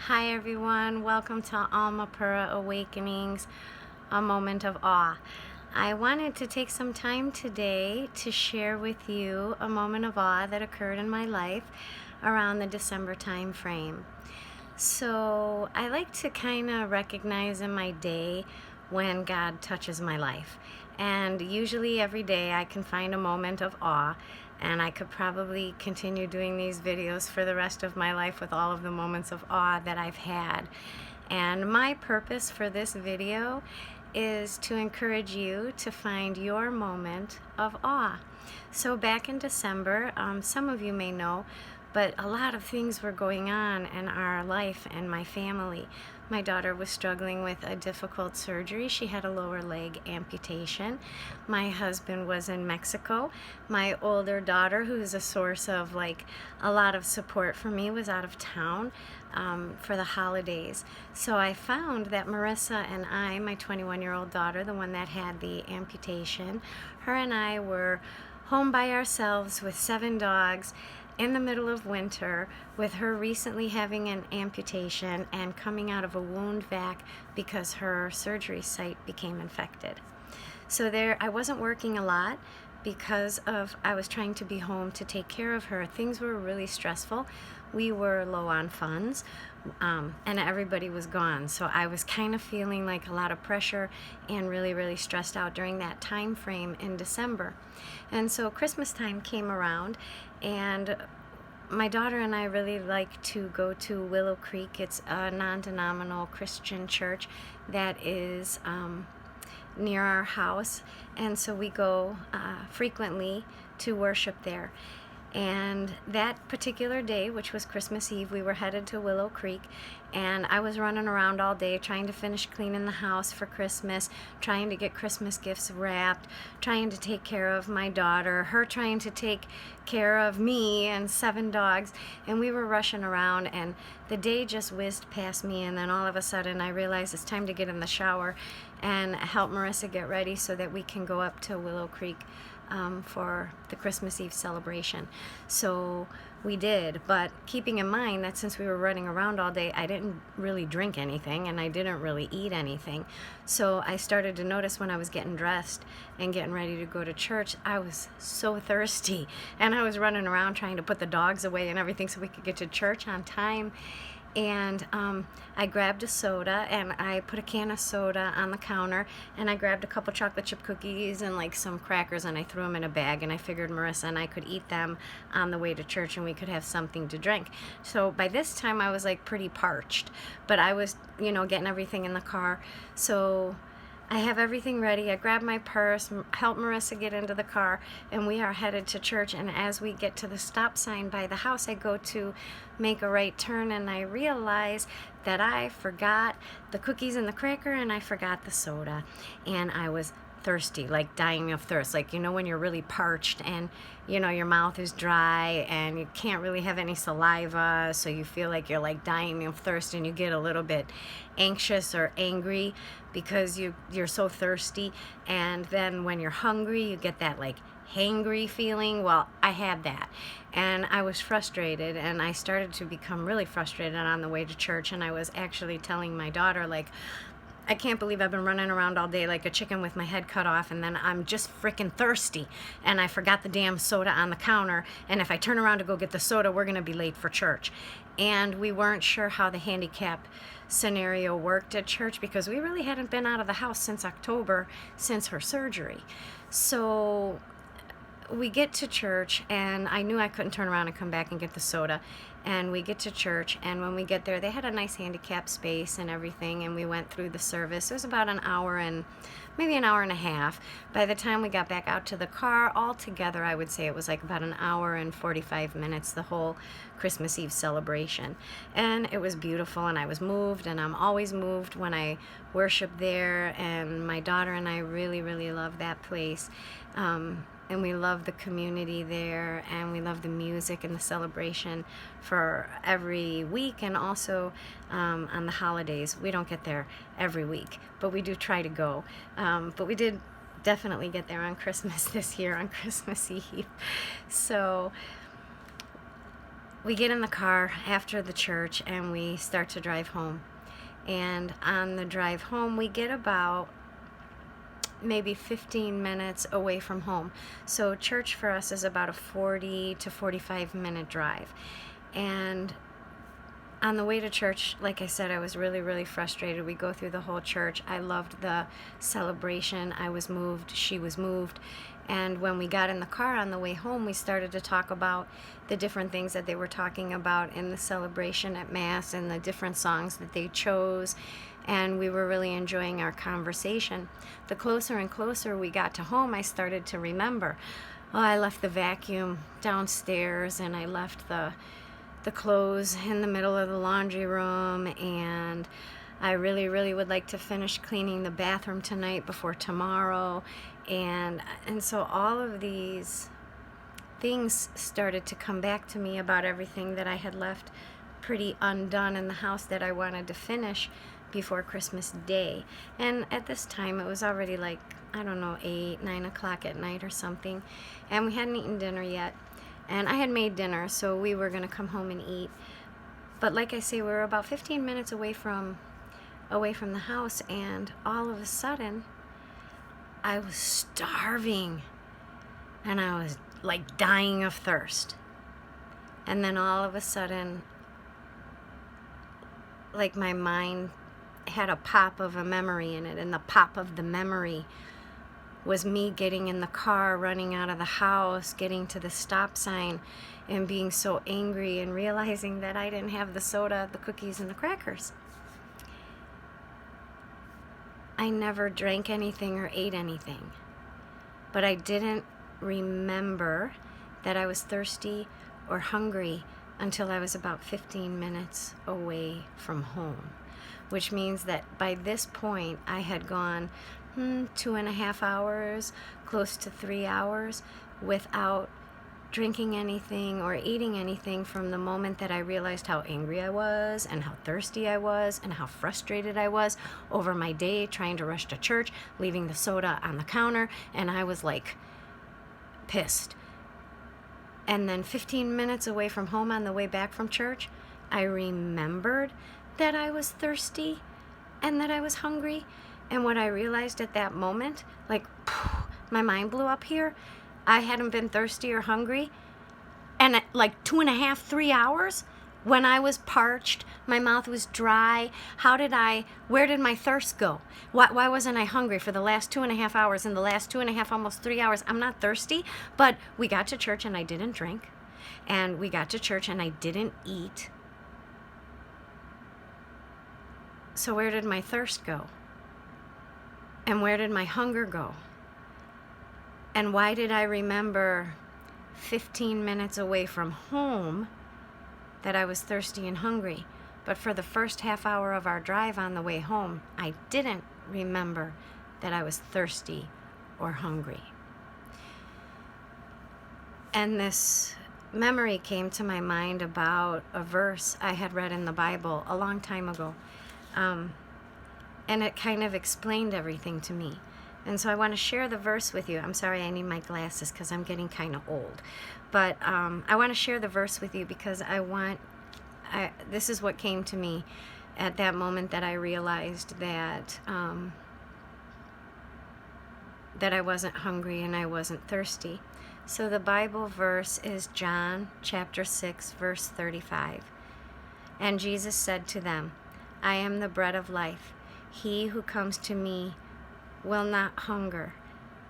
Hi everyone, welcome to Alma Pura Awakenings, a moment of awe. I wanted to take some time today to share with you a moment of awe that occurred in my life around the December time frame. So I like to kind of recognize in my day when God touches my life. And usually every day I can find a moment of awe, and I could probably continue doing these videos for the rest of my life with all of the moments of awe that I've had. And my purpose for this video is to encourage you to find your moment of awe. So back in December, some of you may know, but a lot of things were going on in our life and my family. My daughter was struggling with a difficult surgery. She had a lower leg amputation. My husband was in Mexico. My older daughter, who's a source of a lot of support for me, was out of town for the holidays. So I found that Marissa and I, my 21-year-old daughter, the one that had the amputation, her and I were home by ourselves with 7 dogs in the middle of winter, with her recently having an amputation and coming out of a wound vac because her surgery site became infected. So I wasn't working a lot because I was trying to be home to take care of her. Things were really stressful. We were low on funds, and everybody was gone. So I was kind of feeling like a lot of pressure and really, really stressed out during that time frame in December. And so Christmas time came around, and my daughter and I really like to go to Willow Creek. It's a non-denominational Christian church that is near our house, and so we go frequently to worship there. And that particular day, which was Christmas Eve, we were headed to Willow Creek, and I was running around all day trying to finish cleaning the house for Christmas, trying to get Christmas gifts wrapped, trying to take care of my daughter, her trying to take care of me and 7 dogs, and we were rushing around, and the day just whizzed past me. And then all of a sudden I realized it's time to get in the shower and help Marissa get ready so that we can go up to Willow Creek for the Christmas Eve celebration. So we did, but keeping in mind that since we were running around all day, I didn't really drink anything and I didn't really eat anything. So I started to notice when I was getting dressed and getting ready to go to church, I was so thirsty, and I was running around trying to put the dogs away and everything so we could get to church on time. And I grabbed a soda, and I put a can of soda on the counter, and I grabbed a couple chocolate chip cookies and some crackers, and I threw them in a bag, and I figured Marissa and I could eat them on the way to church and we could have something to drink. So by this time I was pretty parched, but I was getting everything in the car. So I have everything ready. I grab my purse, help Marissa get into the car, and we are headed to church. And as we get to the stop sign by the house, I go to make a right turn, and I realize that I forgot the cookies and the cracker, and I forgot the soda. And I was thirsty, dying of thirst, when you're really parched and your mouth is dry and you can't really have any saliva, so you feel like you're dying of thirst, and you get a little bit anxious or angry because you're so thirsty. And then when you're hungry, you get that hangry feeling. Well, I had that, and I was frustrated, and I started to become really frustrated on the way to church. And I was actually telling my daughter, I can't believe I've been running around all day like a chicken with my head cut off, and then I'm just freaking thirsty, and I forgot the damn soda on the counter, and if I turn around to go get the soda, we're going to be late for church. And we weren't sure how the handicap scenario worked at church because we really hadn't been out of the house since October, since her surgery. So we get to church, and I knew I couldn't turn around and come back and get the soda. And we get to church, and when we get there, they had a nice handicap space and everything, and we went through the service. It was about an hour and maybe an hour and a half. By the time we got back out to the car, altogether, I would say it was about an hour and 45 minutes, the whole Christmas Eve celebration. And it was beautiful, and I was moved, and I'm always moved when I worship there, and my daughter and I really, really love that place. And we love the community there, and we love the music and the celebration for every week, and also on the holidays. We don't get there every week, but we do try to go. But we did definitely get there on Christmas this year, on Christmas Eve. So we get in the car after the church and we start to drive home. And on the drive home, we get about maybe 15 minutes away from home. So church for us is about a 40 to 45 minute drive. And on the way to church, like I said, I was really, really frustrated. We go through the whole church. I loved the celebration. I was moved. She was moved. And when we got in the car on the way home, we started to talk about the different things that they were talking about in the celebration at Mass and the different songs that they chose. And we were really enjoying our conversation. The closer and closer we got to home, I started to remember, oh, I left the vacuum downstairs, and I left the clothes in the middle of the laundry room, and I really, really would like to finish cleaning the bathroom tonight before tomorrow. And so all of these things started to come back to me about everything that I had left pretty undone in the house that I wanted to finish before Christmas Day. And at this time, it was already like, I don't know, 8, 9 o'clock at night or something, and we hadn't eaten dinner yet. And I had made dinner, so we were going to come home and eat. But like I say, we were about 15 minutes away from the house, and all of a sudden, I was starving, and I was like dying of thirst. And then all of a sudden, like my mind had a pop of a memory in it, and the pop of the memory was me getting in the car, running out of the house, getting to the stop sign, and being so angry and realizing that I didn't have the soda, the cookies, and the crackers. I never drank anything or ate anything, but I didn't remember that I was thirsty or hungry until I was about 15 minutes away from home, which means that by this point I had gone 2.5 hours, close to 3 hours, without drinking anything or eating anything from the moment that I realized how angry I was and how thirsty I was and how frustrated I was over my day trying to rush to church, leaving the soda on the counter, and I was like pissed. And then 15 minutes away from home on the way back from church, I remembered that I was thirsty and that I was hungry. And what I realized at that moment, like, my mind blew up here. I hadn't been thirsty or hungry. And at like 2.5, 3 hours, when I was parched, my mouth was dry. Where did my thirst go? Why wasn't I hungry for the last 2.5 hours? In the last 2.5, almost 3 hours, I'm not thirsty. But we got to church and I didn't drink. And we got to church and I didn't eat. So where did my thirst go? And where did my hunger go? And why did I remember 15 minutes away from home that I was thirsty and hungry? But for the first half hour of our drive on the way home, I didn't remember that I was thirsty or hungry. And this memory came to my mind about a verse I had read in the Bible a long time ago. And it kind of explained everything to me. And so I want to share the verse with you. I'm sorry, I need my glasses because I'm getting kind of old. But I want to share the verse with you because this is what came to me at that moment that I realized that I wasn't hungry and I wasn't thirsty. So the Bible verse is John chapter 6, verse 35. And Jesus said to them, I am the bread of life. He who comes to me will not hunger,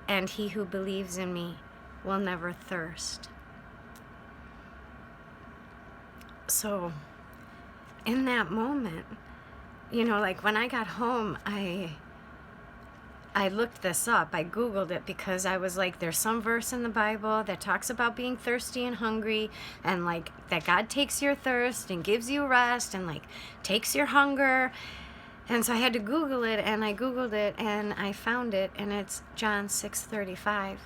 and he who believes in me will never thirst. So, in that moment, like when I got home, I looked this up. I Googled it because I was like, there's some verse in the Bible that talks about being thirsty and hungry, and like that God takes your thirst and gives you rest and like takes your hunger. And so I had to Google it, and I Googled it, and I found it, and it's John 6:35.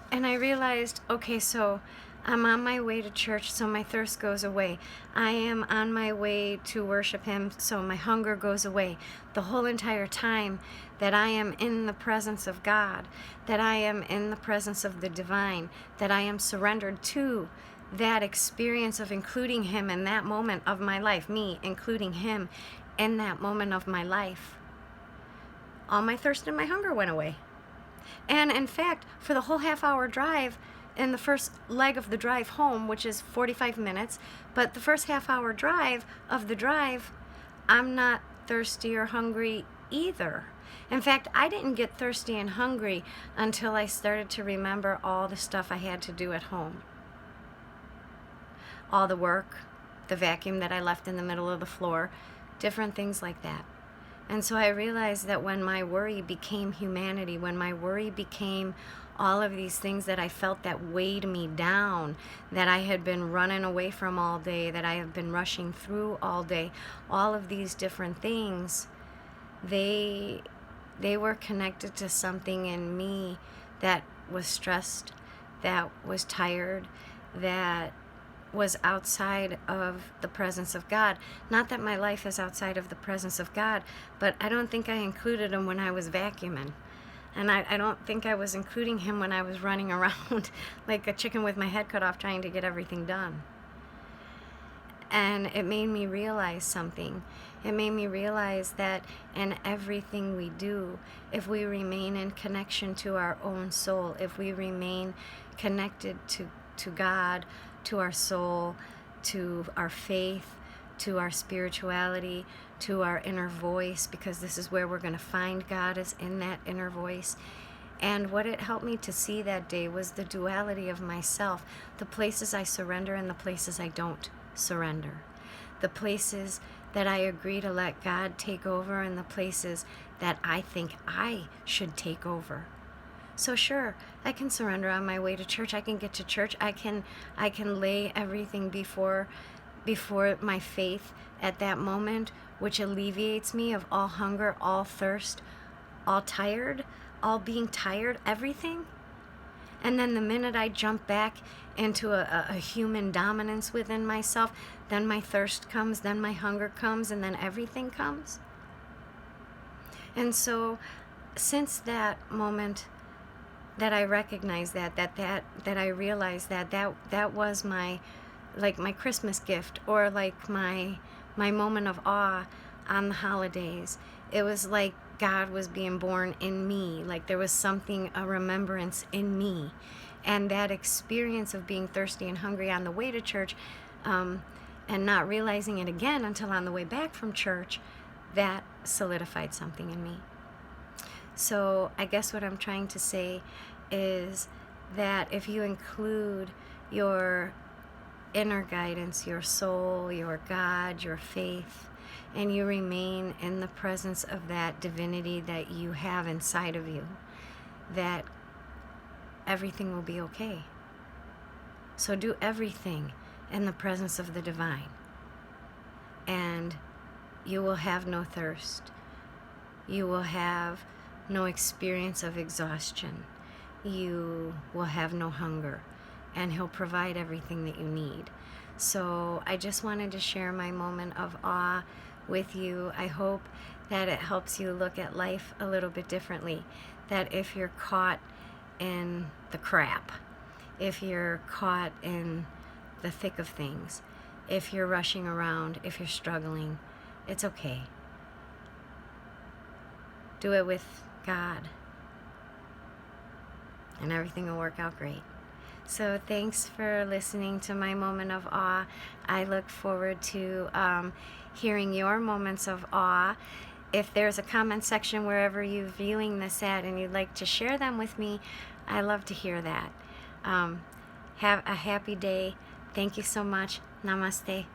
And I realized, okay, so I'm on my way to church, so my thirst goes away. I am on my way to worship Him, so my hunger goes away. The whole entire time that I am in the presence of God, that I am in the presence of the divine, that I am surrendered to that experience of including him in that moment of my life, me including him in that moment of my life, all my thirst and my hunger went away. And in fact, for the whole half-hour drive, in the first leg of the drive home, which is 45 minutes, but the first half-hour drive of the drive, I'm not thirsty or hungry either. In fact, I didn't get thirsty and hungry until I started to remember all the stuff I had to do at home. All the work, the vacuum that I left in the middle of the floor, different things like that. And so I realized that when my worry became humanity, when my worry became all of these things that I felt that weighed me down, that I had been running away from all day, that I have been rushing through all day, all of these different things, they were connected to something in me that was stressed, that was tired, that was outside of the presence of God. Not that my life is outside of the presence of God, but I don't think I included him when I was vacuuming. And I don't think I was including him when I was running around like a chicken with my head cut off trying to get everything done. And it made me realize something. It made me realize that in everything we do, if we remain in connection to our own soul, if we remain connected to God, to our soul, to our faith, to our spirituality, to our inner voice, because this is where we're going to find God, is in that inner voice. And what it helped me to see that day was the duality of myself, the places I surrender and the places I don't surrender, the places that I agree to let God take over and the places that I think I should take over. So sure, I can surrender on my way to church. I can get to church. I can lay everything before my faith at that moment, which alleviates me of all hunger, all thirst, all tired, all being tired, everything. And then the minute I jump back into a human dominance within myself, then my thirst comes, then my hunger comes, and then everything comes. And so since that moment that I recognized that I realized that was my Christmas gift, or like my moment of awe on the holidays. It was like God was being born in me, like there was something, a remembrance in me. And that experience of being thirsty and hungry on the way to church, and not realizing it again until on the way back from church, that solidified something in me. So I guess what I'm trying to say is that if you include your inner guidance, your soul, your God, your faith, and you remain in the presence of that divinity that you have inside of you, that everything will be okay. So do everything in the presence of the divine, and you will have no thirst. You will have no experience of exhaustion. You will have no hunger, and he'll provide everything that you need. So I just wanted to share my moment of awe with you. I hope that it helps you look at life a little bit differently, that if you're caught in the crap, if you're caught in the thick of things, if you're rushing around, if you're struggling, it's okay. Do it with God, and everything will work out great. So thanks for listening to my moment of awe. I look forward to hearing your moments of awe. If there's a comment section wherever you're viewing this at and you'd like to share them with me, I love to hear that. Have a happy day. Thank you so much. Namaste.